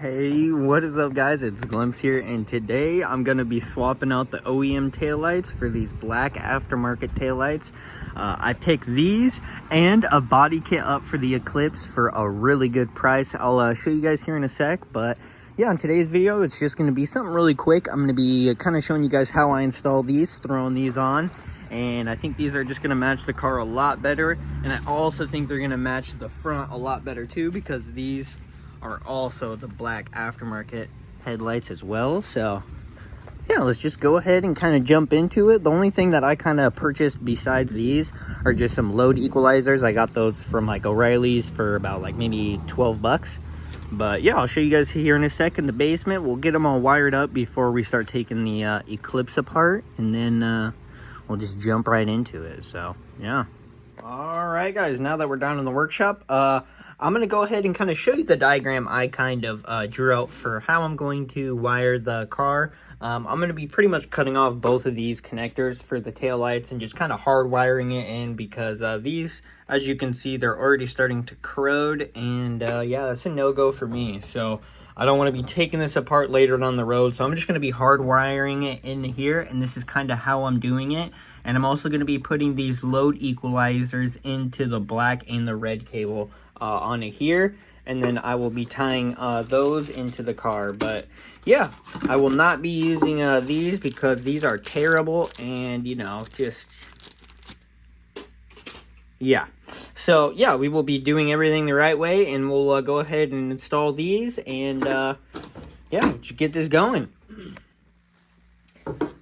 Hey, what is up guys? It's Glimpse here, and today I'm going to be swapping out the OEM taillights for these black aftermarket taillights. I picked these and a body kit up for the Eclipse for a really good price. I'll show you guys here in a sec, but yeah, in today's video, it's just going to be something really quick. I'm going to be kind of showing you guys how I install these, throwing these on. And I think these are just going to match the car a lot better. And I also think they're going to match the front a lot better too, because these are also the black aftermarket headlights as well. So yeah, let's just go ahead and kind of jump into it. The only thing that I kind of purchased besides these are just some load equalizers. I got those from like O'Reilly's for about like maybe 12 bucks. But yeah, I'll show you guys here in a sec in the basement. We'll get them all wired up before we start taking the Eclipse apart, and then we'll just jump right into it. So yeah. All right guys, now that we're down in the workshop, I'm going to go ahead and kind of show you the diagram I kind of drew out for how I'm going to wire the car. I'm going to be pretty much cutting off both of these connectors for the taillights and just kind of hard wiring it in, because these, as you can see, they're already starting to corrode, and yeah, that's a no-go for me. So I don't want to be taking this apart later down the road, so I'm just going to be hard wiring it in here, and this is kind of how I'm doing it. And I'm also going to be putting these load equalizers into the black and the red cable on it here, and then I will be tying those into the car. But yeah, I will not be using these because these are terrible, and you know, just yeah. So yeah, we will be doing everything the right way, and we'll go ahead and install these, and yeah, just get this going.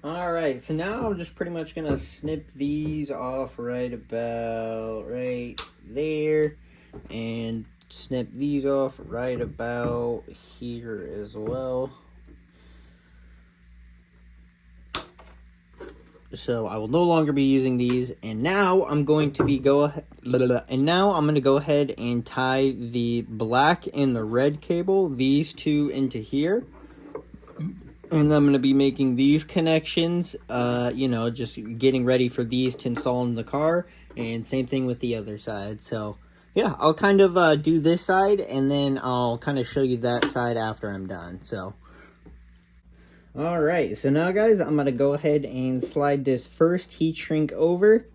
Alright, so now I'm just pretty much gonna snip these off right about right there, and snip these off right about here as well. So I will no longer be using these, and now I'm going to be go ahead and tie the black and the red cable, these two, into here. And I'm going to be making these connections, you know, just getting ready for these to install in the car. And same thing with the other side. So, yeah, I'll kind of do this side, and then I'll kind of show you that side after I'm done. So, all right. So now, guys, I'm going to go ahead and slide this first heat shrink over.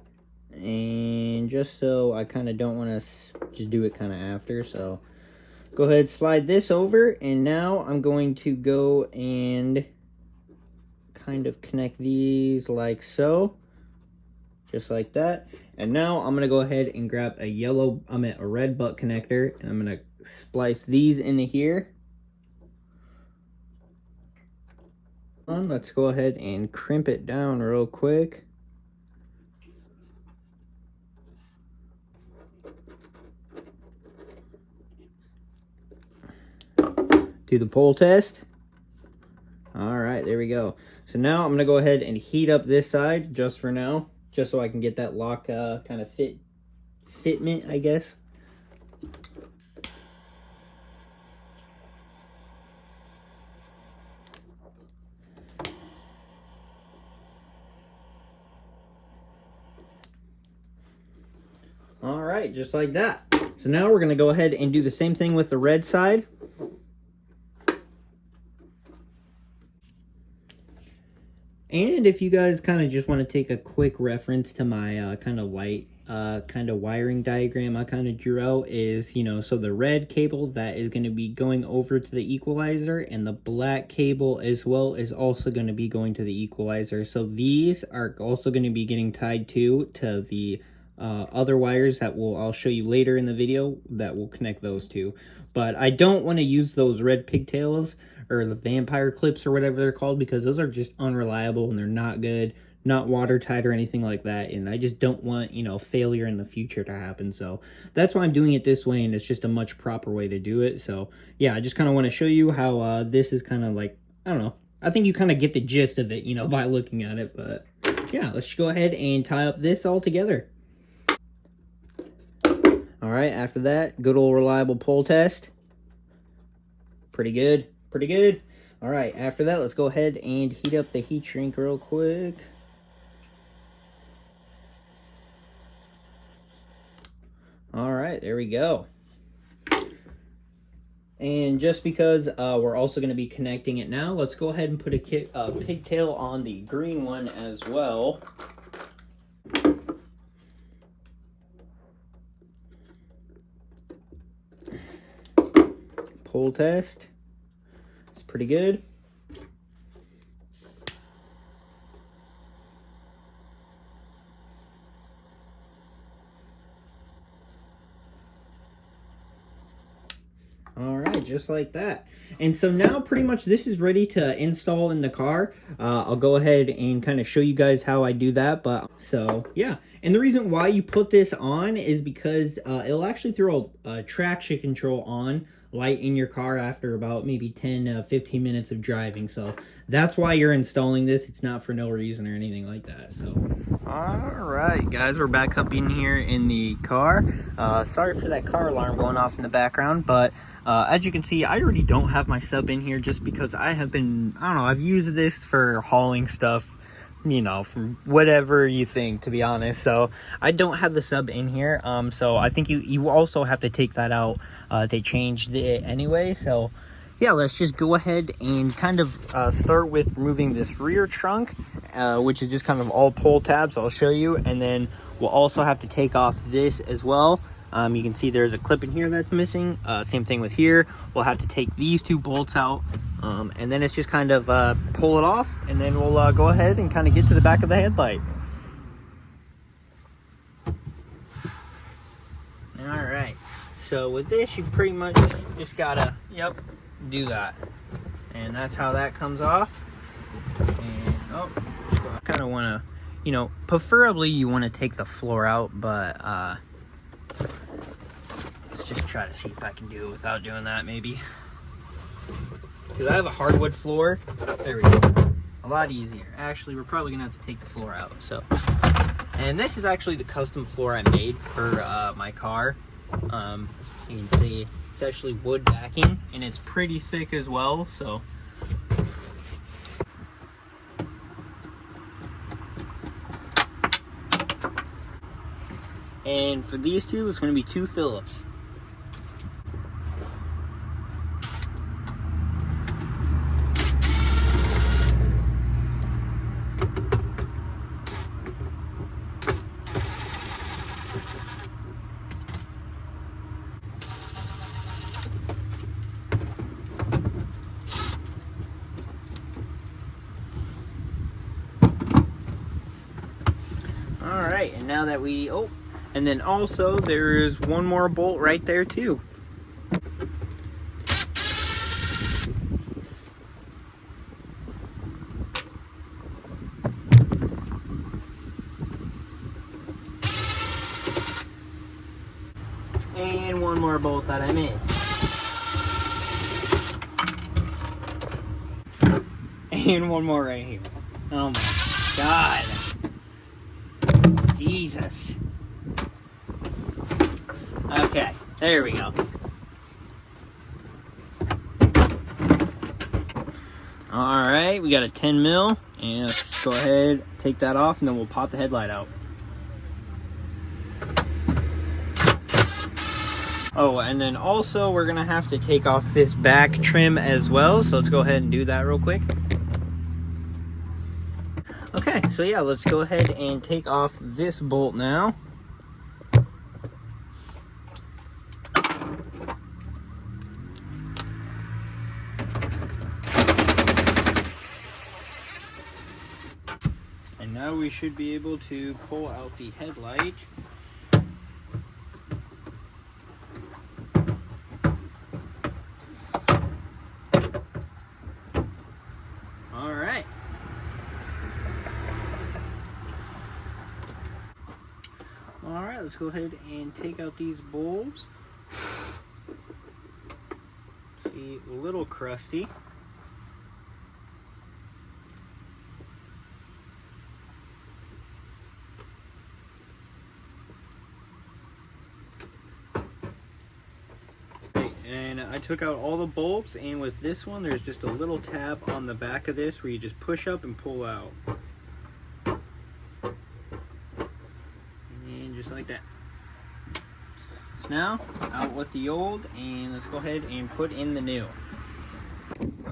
And just so I kind of don't want to just do it kind of after. So, go ahead, slide this over, and now I'm going to go and kind of connect these like so, just like that. And now I'm gonna go ahead and grab a red butt connector, and I'm gonna splice these into here. Let's go ahead and crimp it down real quick. Do the pull test. All right, there we go. So now I'm gonna go ahead and heat up this side just for now, just so I can get that lock kind of fitment, I guess. All right, just like that. So now we're gonna go ahead and do the same thing with the red side. And if you guys kind of just want to take a quick reference to my kind of wiring diagram I kind of drew out, is, you know, so the red cable that is going to be going over to the equalizer, and the black cable as well is also going to be going to the equalizer. So these are also going to be getting tied to the other wires that I'll show you later in the video that will connect those two. But I don't want to use those red pigtails or the vampire clips or whatever they're called, because those are just unreliable and they're not good, not watertight or anything like that, and I just don't want, you know, failure in the future to happen. So that's why I'm doing it this way, and it's just a much proper way to do it. So yeah, I just kind of want to show you how this is kind of like, I don't know, I think you kind of get the gist of it, you know, by looking at it. But yeah, let's go ahead and tie up this all together. All right, after that, good old reliable pull test. Pretty good, pretty good. All right, after that, let's go ahead and heat up the heat shrink real quick. All right, there we go. And just because we're also going to be connecting it now, let's go ahead and put a pigtail on the green one as well. Pull test. It's pretty good. All right, just like that. And so now pretty much this is ready to install in the car. I'll go ahead and kind of show you guys how I do that. But so yeah, and the reason why you put this on is because it'll actually throw a traction control on light in your car after about maybe 10 15 minutes of driving. So that's why you're installing this. It's not for no reason or anything like that. So all right, guys, we're back up in here in the car. Sorry for that car alarm going off in the background, but as you can see, I already don't have my sub in here just because I have been, I don't know, I've used this for hauling stuff, you know, from whatever you think, to be honest. So I don't have the sub in here. So I think you also have to take that out to change it anyway. So yeah, let's just go ahead and kind of start with removing this rear trunk, which is just kind of all pull tabs. I'll show you, and then we'll also have to take off this as well. You can see there's a clip in here that's missing. Same thing with here. We'll have to take these two bolts out, and then it's just kind of pull it off, and then we'll go ahead and kind of get to the back of the headlight. All right, so with this, you pretty much just gotta, do that. And that's how that comes off. And, I kind of want to, you know, preferably you want to take the floor out, but let's just try to see if I can do it without doing that, maybe. Because I have a hardwood floor. There we go. A lot easier. Actually, we're probably going to have to take the floor out. So, and this is actually the custom floor I made for my car. You can see it's actually wood backing, and it's pretty thick as well. So, and for these two, it's going to be 2 Phillips. All right, and now that we, and then also there's one more bolt right there too. And one more bolt that I made. And one more right here. Oh my God. Jesus. Okay, there we go. All right, we got a 10 mil, and let's go ahead, take that off, and then we'll pop the headlight out. Oh, and then also we're gonna have to take off this back trim as well, so let's go ahead and do that real quick. Okay, so yeah, let's go ahead and take off this bolt now. And now we should be able to pull out the headlight. All right. All right, let's go ahead and take out these bulbs. See, a little crusty. And I took out all the bulbs, and with this one there's just a little tab on the back of this where you just push up and pull out. And just like that. Now, out with the old, and let's go ahead and put in the new.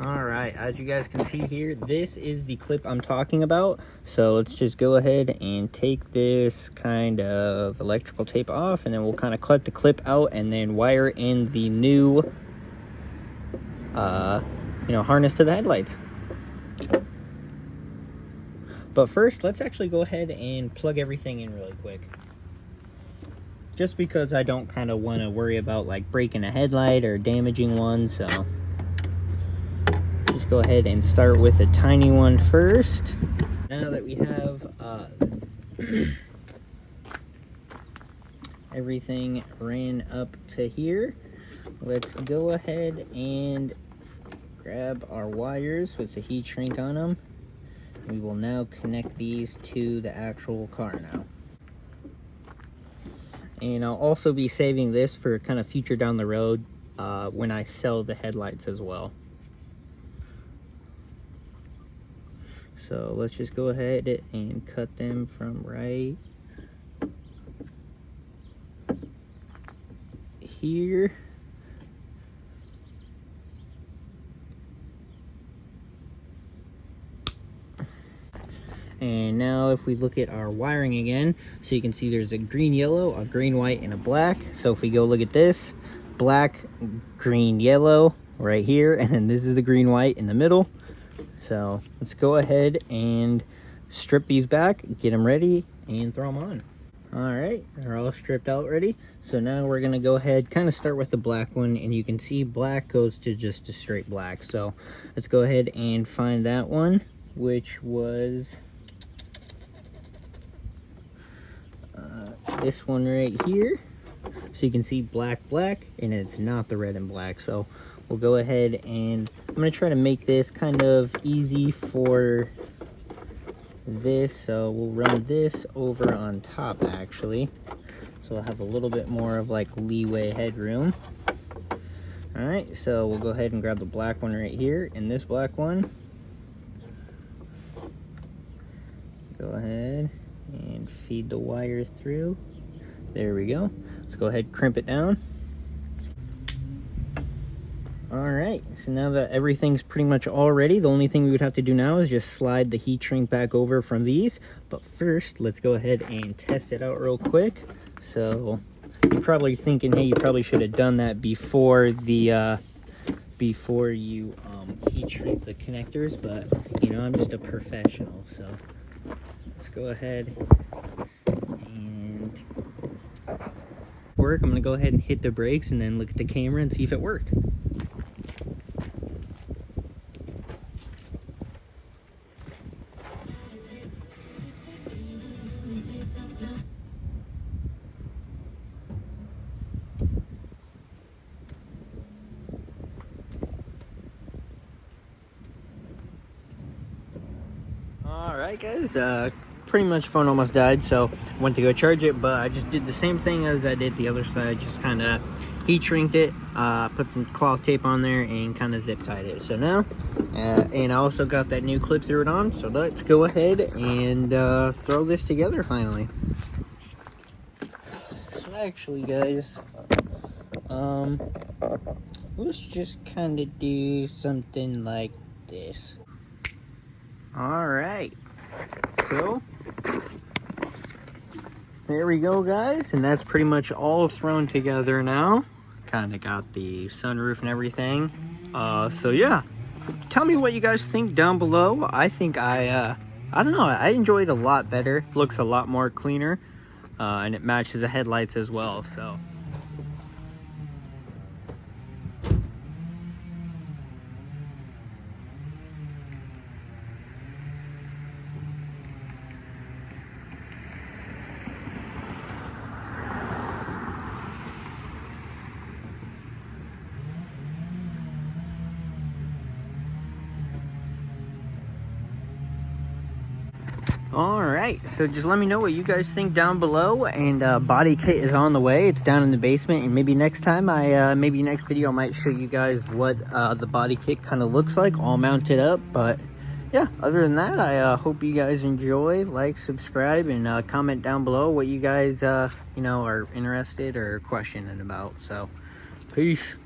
All right, as you guys can see here, this is the clip I'm talking about. So let's just go ahead and take this kind of electrical tape off, and then we'll kind of cut the clip out and then wire in the new harness to the headlights. But first, let's actually go ahead and plug everything in really quick. Just because I don't kind of want to worry about like breaking a headlight or damaging one, so just go ahead and start with a tiny one first. Now that we have everything ran up to here, let's go ahead and grab our wires with the heat shrink on them. We will now connect these to the actual car now. And I'll also be saving this for kind of future down the road when I sell the headlights as well. So let's just go ahead and cut them from right here. And now if we look at our wiring again, so you can see there's a green, yellow, a green, white, and a black. So if we go look at this, black, green, yellow right here, and then this is the green, white in the middle. So let's go ahead and strip these back, get them ready, and throw them on. All right, they're all stripped out ready. So now we're gonna go ahead, kind of start with the black one, and you can see black goes to just a straight black. So let's go ahead and find that one, which was this one right here. So you can see black, black, and it's not the red and black. So we'll go ahead and I'm gonna try to make this kind of easy for this. So we'll run this over on top actually. So we'll have a little bit more of like leeway headroom. All right, so we'll go ahead and grab the black one right here, and this black one. Go ahead and feed the wire through. There we go. Let's go ahead and crimp it down. All right, so now that everything's pretty much all ready, the only thing we would have to do now is just slide the heat shrink back over from these. But first, let's go ahead and test it out real quick. So you're probably thinking, hey, you probably should have done that before the before you heat shrink the connectors, but you know, I'm just a professional, so let's go ahead and work. I'm gonna go ahead and hit the brakes and then look at the camera and see if it worked. All right, guys, pretty much phone almost died, so went to go charge it, but I just did the same thing as I did the other side, just kind of heat shrinked it, put some cloth tape on there, and kind of zip tied it. So now, and I also got that new clip through it on, so let's go ahead and throw this together finally. So actually, guys, let's just kind of do something like this. All right, so there we go, guys, and that's pretty much all thrown together now. Kind of got the sunroof and everything. So yeah, tell me what you guys think down below. I think I don't know, I enjoyed it a lot better. Looks a lot more cleaner, and it matches the headlights as well. So all right, so just let me know what you guys think down below, and body kit is on the way. It's down in the basement, and maybe next time maybe next video I might show you guys what the body kit kind of looks like all mounted up. But yeah, other than that, I hope you guys enjoy, like, subscribe, and comment down below what you guys, you know, are interested or questioning about. So, peace.